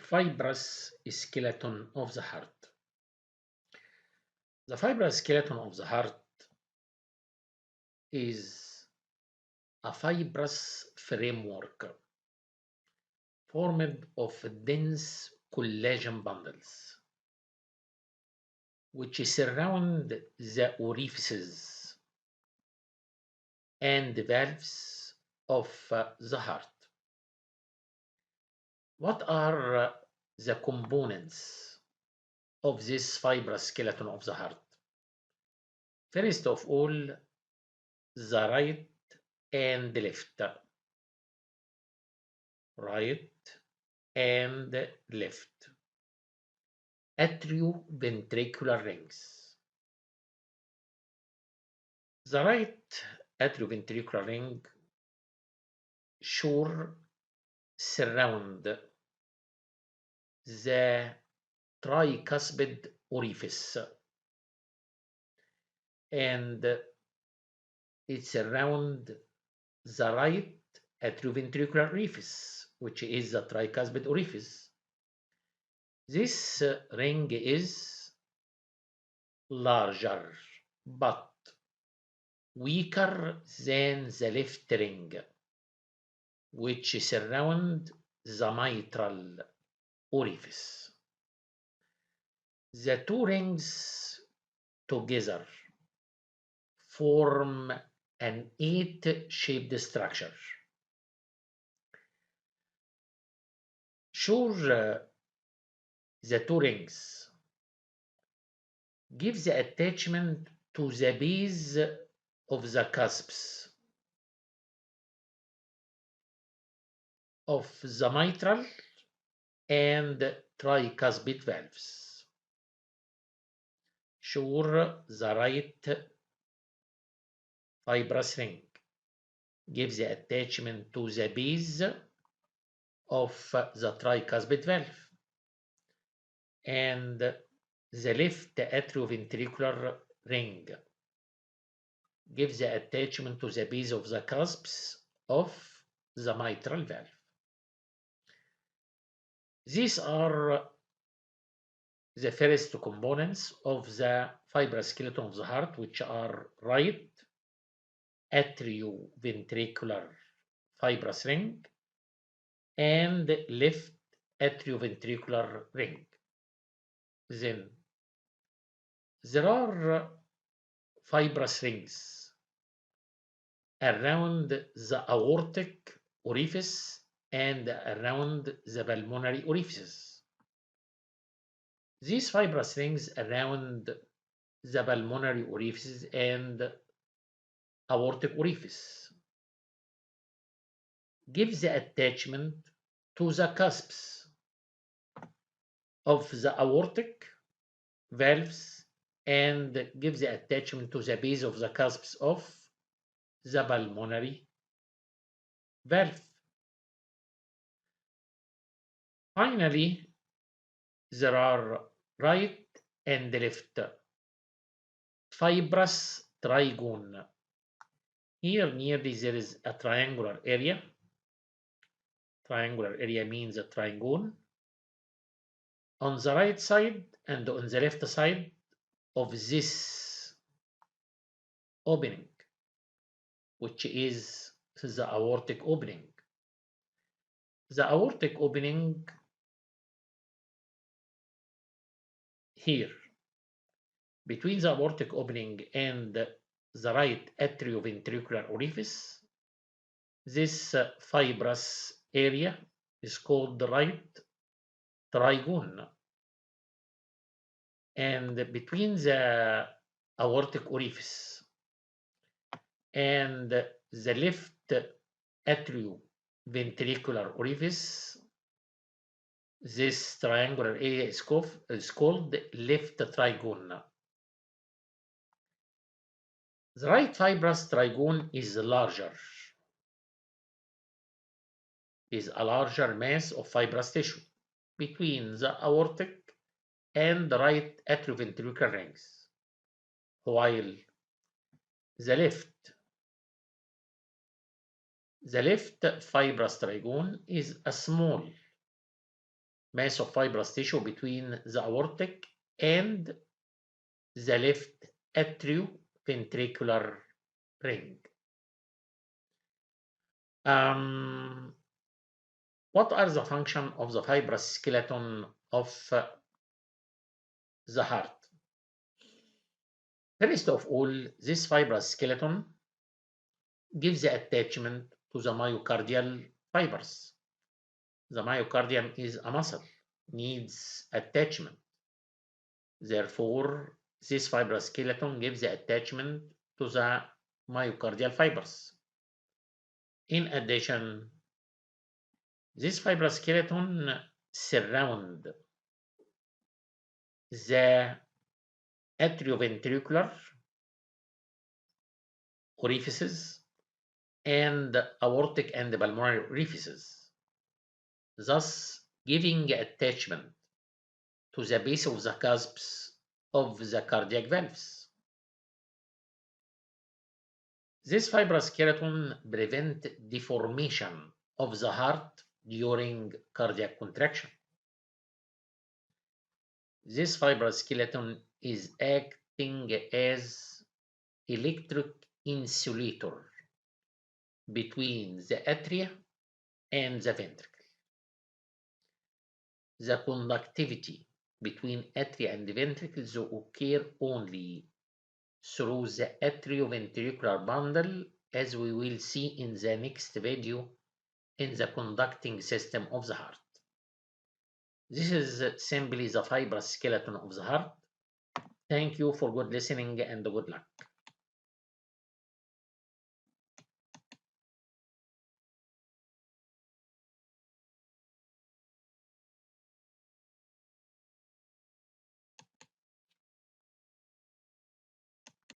Fibrous skeleton of the heart. The fibrous skeleton of the heart is a fibrous framework formed of dense collagen bundles which surround the orifices and valves of the heart. What are the components of this fibrous skeleton of the heart? First of all, the right and left. Right and left. Atrioventricular rings. The right atrioventricular ring surround the tricuspid orifice, and it surrounds the right atrioventricular orifice, which is the tricuspid orifice. This ring is larger but weaker than the left ring, which surround the mitral orifice. The two rings together form an eight-shaped structure. The two rings give the attachment to the base of the cusps of the mitral and tricuspid valves. The right fibrous ring gives the attachment to the base of the tricuspid valve, and the left atrioventricular ring gives the attachment to the base of the cusps of the mitral valve. These are the first components of the fibrous skeleton of the heart, which are right atrioventricular fibrous ring and left atrioventricular ring. Then there are fibrous rings around the aortic orifice and around the pulmonary orifices. These fibrous rings around the pulmonary orifices and aortic orifice give the attachment to the cusps of the aortic valves and give the attachment to the base of the cusps of the pulmonary valve. Finally, there are right and left fibrous trigone. Here nearly there is a triangular area. Triangular area means a trigone. On the right side and on the left side of this opening, which is the aortic opening. The aortic opening here, between the aortic opening and the right atrioventricular orifice, this fibrous area is called the right trigone. And between the aortic orifice and the left atrioventricular orifice, this triangular area is called left trigone. The right fibrous trigone is larger, is a larger mass of fibrous tissue between the aortic and the right atrioventricular rings, while the left fibrous trigone is a small mass of fibrous tissue between the aortic and the left atrioventricular ring. What are the functions of the fibrous skeleton of the heart? First of all, this fibrous skeleton gives the attachment to the myocardial fibers. The myocardium is a muscle, needs attachment. Therefore, this fibrous skeleton gives the attachment to the myocardial fibers. In addition, this fibrous skeleton surround the atrioventricular orifices and aortic and pulmonary orifices, thus giving attachment to the base of the cusps of the cardiac valves. This fibrous skeleton prevents deformation of the heart during cardiac contraction. This fibrous skeleton is acting as electric insulator between the atria and the ventricle. The conductivity between atria and ventricles occur only through the atrioventricular bundle, as we will see in the next video in the conducting system of the heart. This is simply the fibrous skeleton of the heart. Thank you for good listening and good luck.